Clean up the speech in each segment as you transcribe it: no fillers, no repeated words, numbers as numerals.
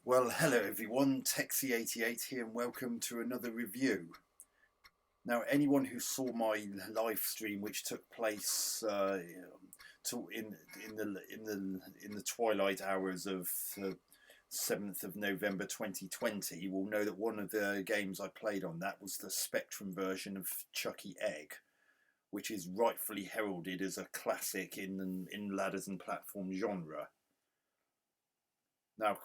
Well, hello everyone, Texie88 here and welcome to another review. Now, anyone who saw my live stream, which took place in the twilight hours of the 7th of November 2020, will know that one of the games I played on that was the Spectrum version of Chuckie Egg, which is rightfully heralded as a classic in ladders and platform genre. Now,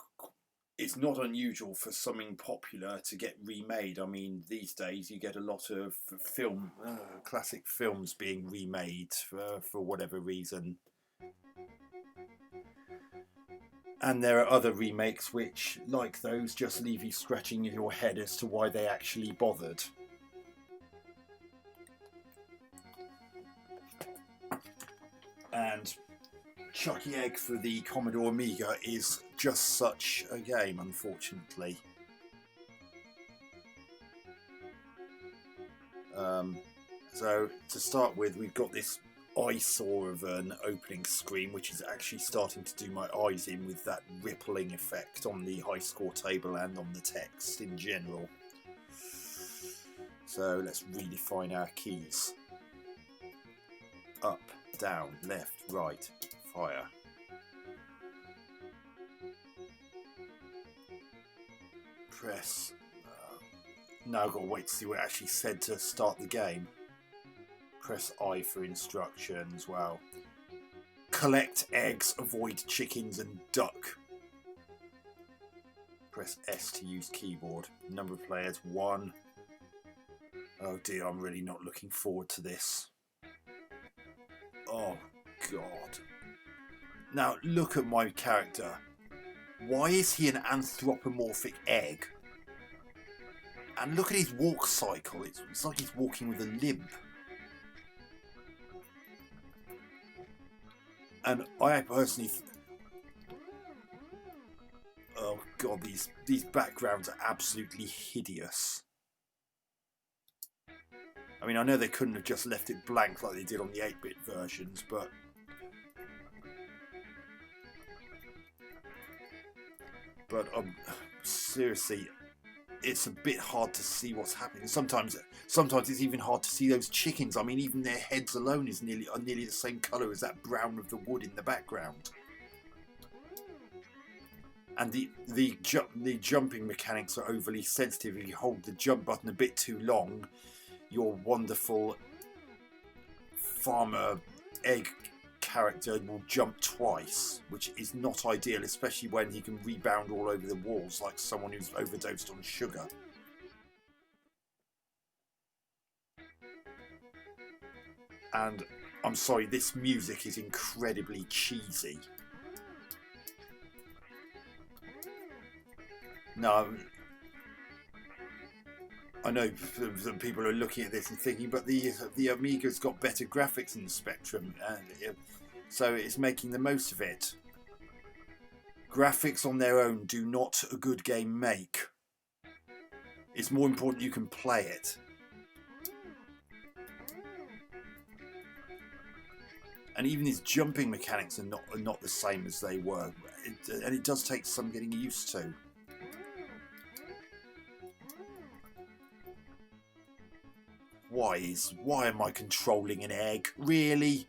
it's not unusual for something popular to get remade. I mean, these days you get a lot of classic films being remade for whatever reason. And there are other remakes which, like those, just leave you scratching your head as to why they actually bothered. And Chuckie Egg for the Commodore Amiga is just such a game, unfortunately. So to start with, we've got this eyesore of an opening screen, which is actually starting to do my eyes in with that rippling effect on the high score table and on the text in general. So let's redefine our keys. Up, down, left, right, fire. Press. Now I've got to wait to see what it actually said to start the game. Press I for instructions. Wow. Collect eggs, avoid chickens and duck. Press S to use keyboard. Number of players 1. Oh dear, I'm really not looking forward to this. Oh God. Now look at my character. Why is he an anthropomorphic egg? And look at his walk cycle. It's like he's walking with a limp. And I personally... oh God, these backgrounds are absolutely hideous. I mean, I know they couldn't have just left it blank like they did on the 8-bit versions, but... seriously, it's a bit hard to see what's happening. Sometimes it's even hard to see those chickens. I mean, even their heads alone are nearly the same colour as that brown of the wood in the background. And the jumping mechanics are overly sensitive. If you hold the jump button a bit too long, your wonderful farmer egg character will jump twice, which is not ideal, especially when he can rebound all over the walls like someone who's overdosed on sugar. And I'm sorry, this music is incredibly cheesy. No, I know some people are looking at this and thinking, but the Amiga's got better graphics than the Spectrum, and so it's making the most of it. Graphics on their own do not a good game make. It's more important you can play it. And even his jumping mechanics are not the same as they were, and it does take some getting used to. Why am I controlling an egg? Really?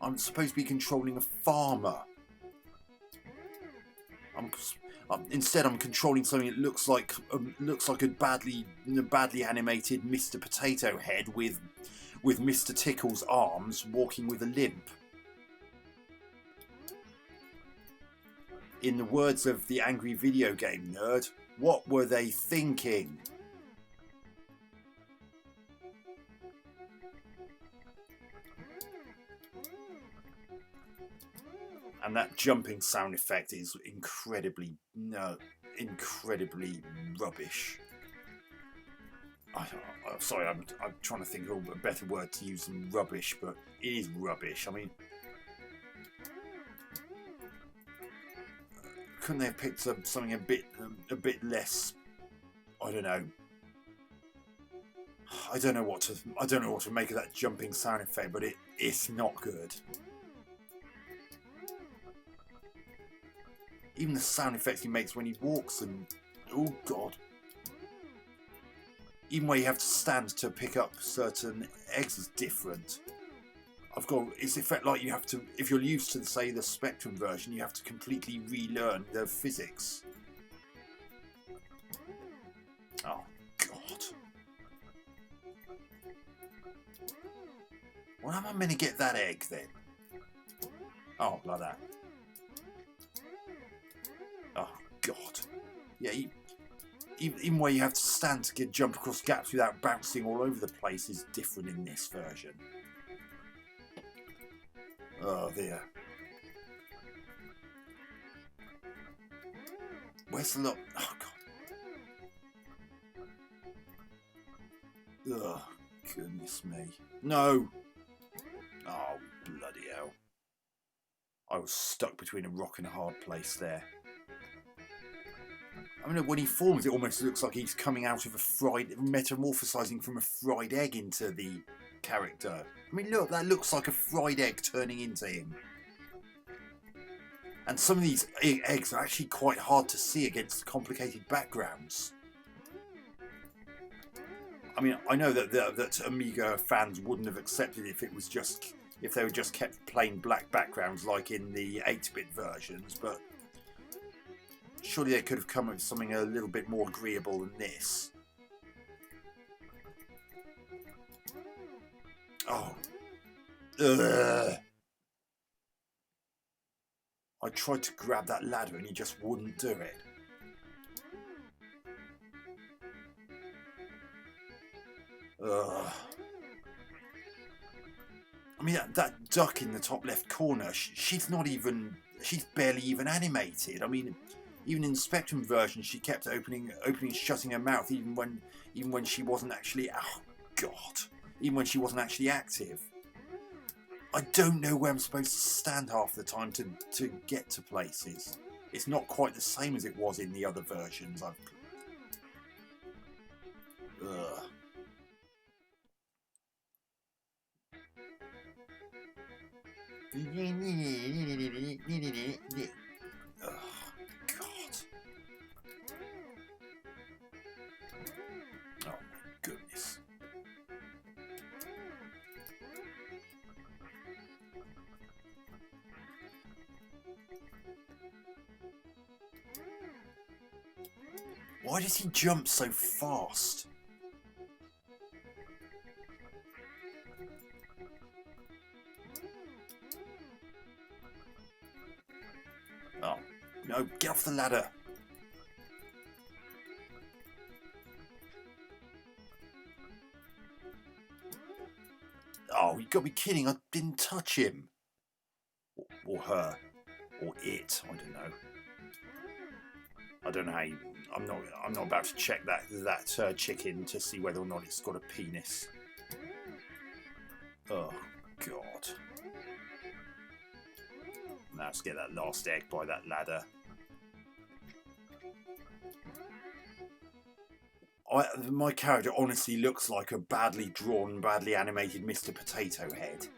I'm supposed to be controlling a farmer. Instead, I'm controlling something that looks like a badly animated Mr. Potato Head with Mr. Tickle's arms walking with a limp. In the words of the angry video game nerd, what were they thinking? And that jumping sound effect is incredibly rubbish. Sorry, I'm trying to think of a better word to use than rubbish, but it is rubbish. I mean, couldn't they have picked up something a bit less? I don't know. I don't know what to make of that jumping sound effect, but it's not good. Even the sound effects he makes when he walks and... Oh, God. Even where you have to stand to pick up certain eggs is different. It's effect like you have to... If you're used to, say, the Spectrum version, you have to completely relearn the physics. Oh, God. Well, how am I meant to get that egg, then? Oh, like that. Oh, God. Yeah, even where you have to stand to jump across gaps without bouncing all over the place is different in this version. Oh, there. Where's the look? Oh, God. Oh, goodness me. No! Oh, bloody hell. I was stuck between a rock and a hard place there. I mean, when he forms, it almost looks like he's coming out of a metamorphosizing from a fried egg into the character. I mean, look, that looks like a fried egg turning into him. And some of these eggs are actually quite hard to see against complicated backgrounds. I mean, I know that Amiga fans wouldn't have accepted if they were just kept plain black backgrounds like in the 8-bit versions, but surely they could have come up with something a little bit more agreeable than this. Oh. Ugh. I tried to grab that ladder and he just wouldn't do it. Ugh. I mean, that duck in the top left corner, she's barely even animated. I mean, even in the Spectrum version, she kept opening and shutting her mouth even when she wasn't actually... Oh, God. Even when she wasn't actually active. I don't know where I'm supposed to stand half the time to get to places. It's not quite the same as it was in the other versions. Ugh. Oh, God. Oh, my goodness. Why does he jump so fast? Oh, no, get off the ladder. Oh, you got to be kidding, I didn't touch him. Or her. Or it, I don't know. I don't know how you... I'm not about to check that chicken to see whether or not it's got a penis. Oh, God. Now let's get that last egg by that ladder. My character honestly looks like a badly drawn, badly animated Mr. Potato Head.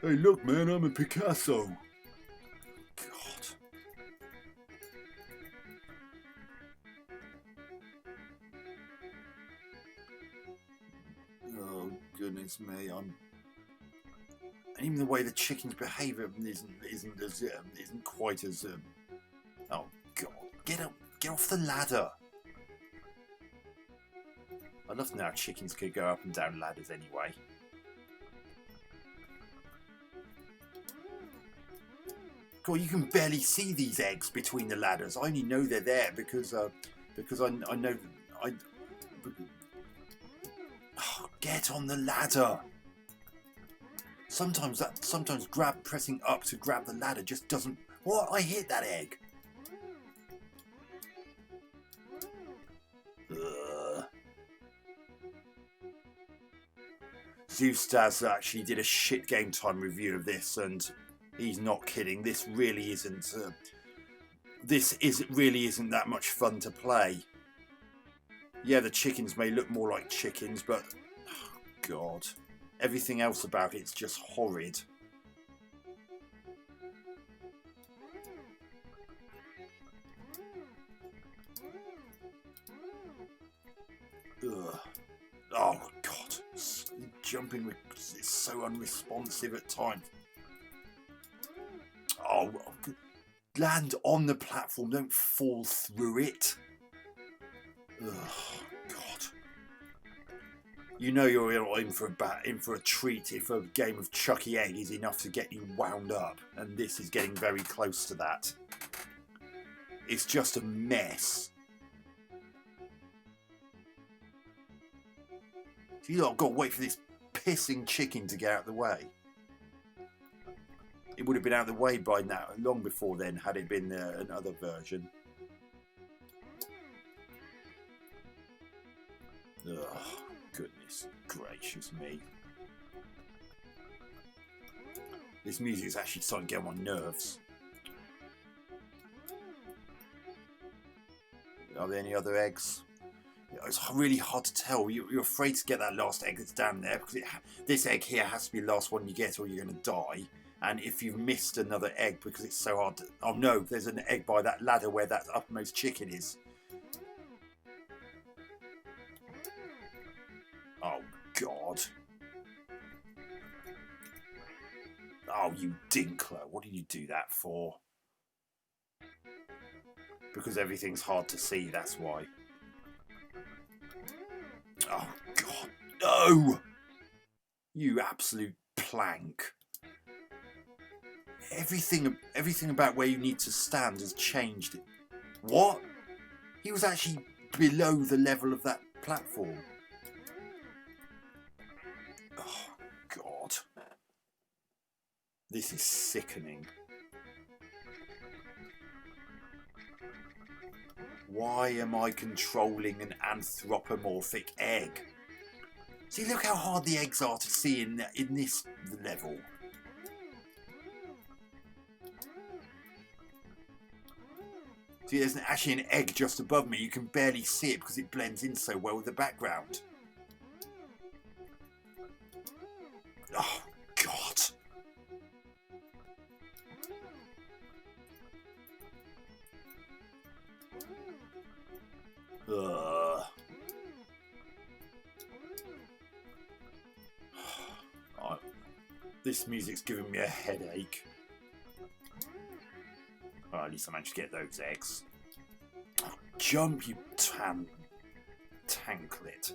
Hey, look, man, I'm a Picasso. God. Oh, goodness me, and even the way the chickens behave isn't quite as oh, God, get off the ladder. I'd love to know how chickens could go up and down ladders anyway. God, you can barely see these eggs between the ladders. I only know they're there because I know oh, get on the ladder. Sometimes pressing up to grab the ladder just doesn't... What? I hit that egg. Ugh. Zeustas actually did a shit game time review of this, and he's not kidding. This really isn't. Really isn't that much fun to play. Yeah, the chickens may look more like chickens, but oh, God. Everything else about it's just horrid. Oh God, jumping is so unresponsive at times. Oh, land on the platform, don't fall through it. Oh God. You know you're in for a treat if a game of Chuckie Egg is enough to get you wound up, and this is getting very close to that. It's just a mess. You lot got to wait for this pissing chicken to get out of the way. It would have been out of the way by now, long before then, had it been another version. Ugh, goodness gracious me. This music is actually starting to get on my nerves. Are there any other eggs? It's really hard to tell. You're afraid to get that last egg that's down there, because this egg here has to be the last one you get or you're going to die. And if you've missed another egg because it's so hard to... Oh no, there's an egg by that ladder where that uppermost chicken is. Oh God. Oh, you dinkler. What did you do that for? Because everything's hard to see, that's why. Oh God, no! You absolute plank. Everything about where you need to stand has changed. What? He was actually below the level of that platform. Oh God. This is sickening. Why am I controlling an anthropomorphic egg? See, look how hard the eggs are to see in this level. See, there's actually an egg just above me. You can barely see it because it blends in so well with the background. Oh, God. Oh, this music's giving me a headache. Well, at least I managed to get those eggs. Oh, jump, you tanklet.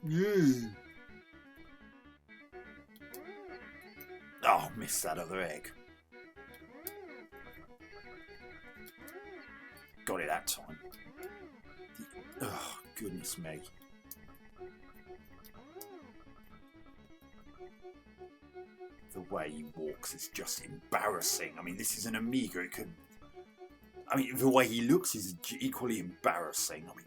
Yeah. Oh, missed that other egg. Got it that time. Oh, goodness me. The way he walks is just embarrassing. I mean, this is an Amiga. It could... I mean, the way he looks is equally embarrassing. I mean...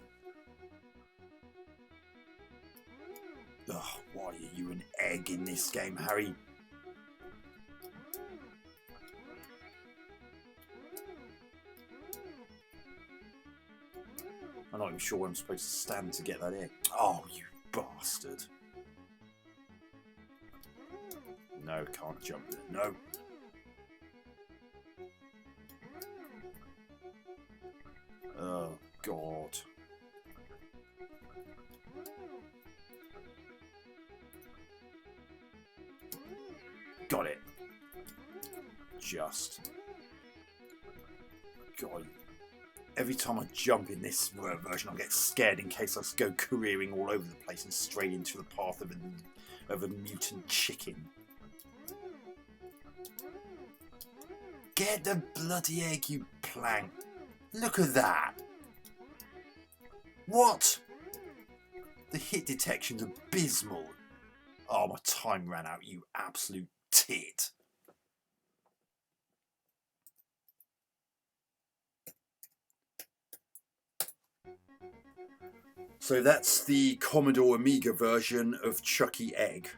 Oh, why are you an egg in this game, Harry? I'm not even sure where I'm supposed to stand to get that egg. Oh, you bastard. No, can't jump there. No. Oh, God. Got it. Just. God. Every time I jump in this version, I get scared in case I go careering all over the place and straight into the path of a mutant chicken. Get the bloody egg, you plank. Look at that. What? The hit detection's abysmal. Oh, my time ran out, you absolute tit. So that's the Commodore Amiga version of Chuckie Egg.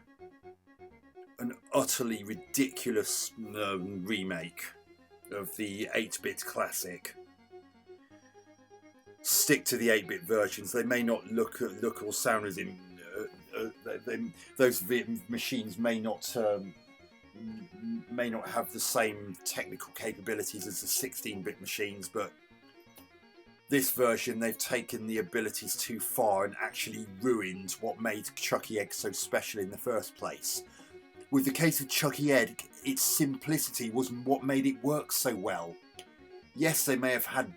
An utterly ridiculous remake of the 8-bit classic. Stick to the 8-bit versions. They may not look or sound as in... those machines may not may not have the same technical capabilities as the 16-bit machines, but this version, they've taken the abilities too far and actually ruined what made Chuckie Egg so special in the first place. With the case of Chuckie Egg, its simplicity was what made it work so well. Yes, they may have had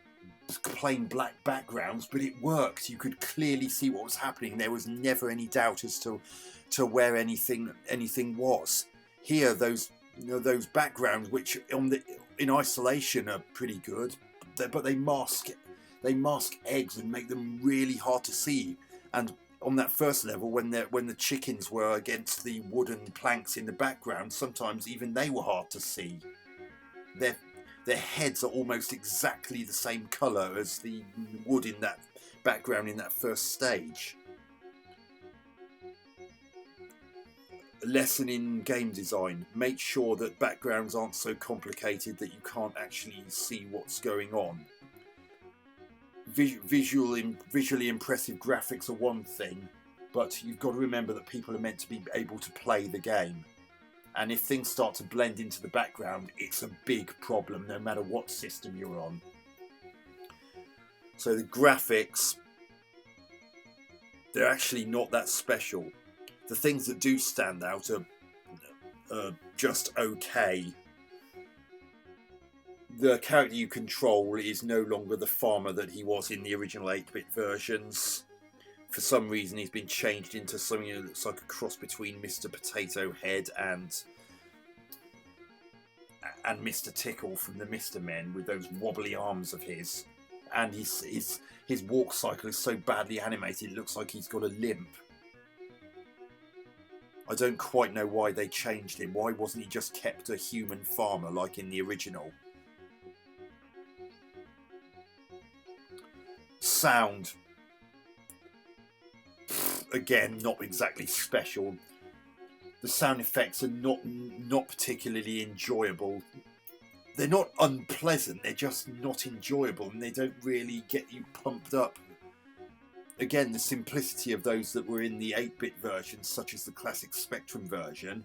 plain black backgrounds, but it worked. You could clearly see what was happening. There was never any doubt as to where anything was. Here, those backgrounds, which in isolation are pretty good, but they mask eggs and make them really hard to see. And on that first level, when the chickens were against the wooden planks in the background, sometimes even they were hard to see. Their heads are almost exactly the same colour as the wood in that background in that first stage. Lesson in game design: make sure that backgrounds aren't so complicated that you can't actually see what's going on. Visually impressive graphics are one thing, but you've got to remember that people are meant to be able to play the game. And if things start to blend into the background, it's a big problem, no matter what system you're on. So the graphics, they're actually not that special. The things that do stand out are just okay. The character you control is no longer the farmer that he was in the original 8-bit versions. For some reason, he's been changed into something that looks like a cross between Mr. Potato Head and Mr. Tickle from the Mr. Men, with those wobbly arms of his. And his walk cycle is so badly animated, it looks like he's got a limp. I don't quite know why they changed him. Why wasn't he just kept a human farmer like in the original? Sound. Again, not exactly special. The sound effects are not particularly enjoyable. They're not unpleasant, they're just not enjoyable, and they don't really get you pumped up. Again, the simplicity of those that were in the 8-bit versions, such as the classic Spectrum version.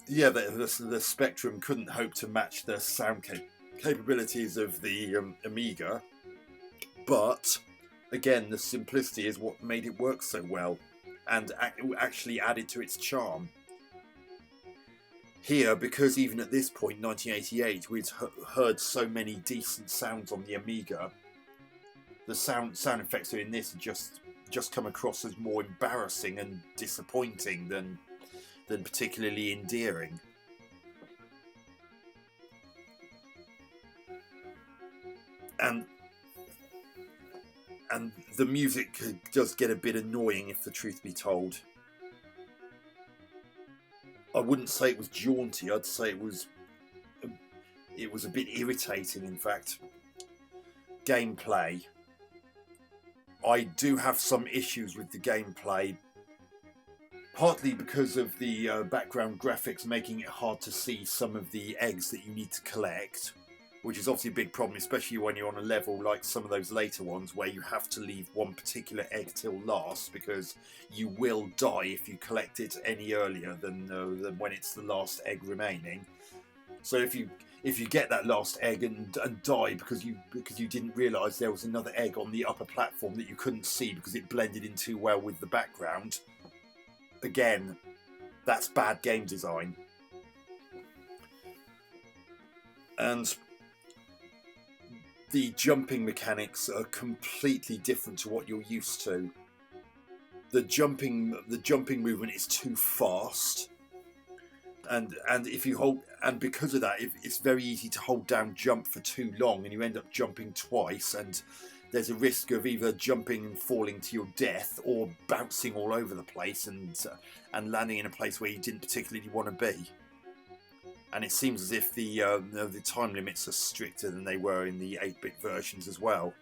Yeah, the Spectrum couldn't hope to match the sound capabilities of the Amiga, but again, the simplicity is what made it work so well and actually added to its charm. Here, because even at this point, 1988, we'd heard so many decent sounds on the Amiga, the sound effects in this just come across as more embarrassing and disappointing than particularly endearing. And the music does get a bit annoying, if the truth be told. I wouldn't say it was jaunty, I'd say it was a bit irritating, in fact. Gameplay. I do have some issues with the gameplay, partly because of the background graphics making it hard to see some of the eggs that you need to collect, which is obviously a big problem, especially when you're on a level like some of those later ones where you have to leave one particular egg till last, because you will die if you collect it any earlier than when it's the last egg remaining. So if you get that last egg and die because you didn't realise there was another egg on the upper platform that you couldn't see because it blended in too well with the background, again, that's bad game design. And the jumping mechanics are completely different to what you're used to. The jumping movement is too fast, and if you hold, and because of that, it's very easy to hold down jump for too long, and you end up jumping twice, and there's a risk of either jumping and falling to your death or bouncing all over the place and landing in a place where you didn't particularly want to be. And it seems as if the time limits are stricter than they were in the 8-bit versions as well.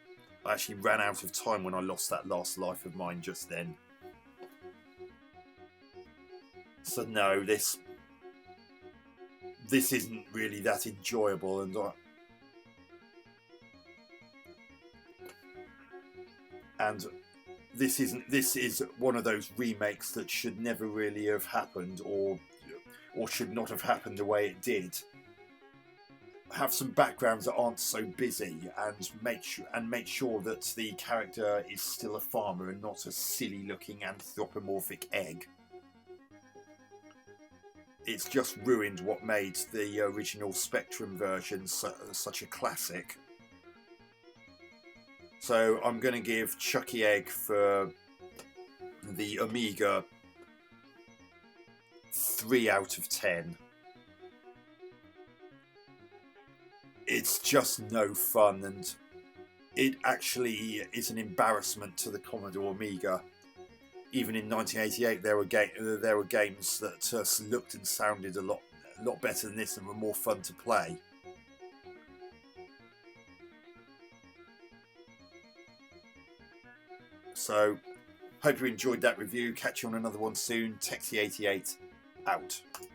I actually ran out of time when I lost that last life of mine just then. So no, this isn't really that enjoyable, and this is one of those remakes that should never really have happened, or or should not have happened the way it did. Have some backgrounds that aren't so busy, and make sure that the character is still a farmer and not a silly-looking anthropomorphic egg. It's just ruined what made the original Spectrum version such a classic. So I'm going to give Chuckie Egg for the Amiga 3 out of 10. It's just no fun, and it actually is an embarrassment to the Commodore Amiga. Even in 1988, there were games that looked and sounded a lot better than this and were more fun to play. So, hope you enjoyed that review. Catch you on another one soon. Texie88 out.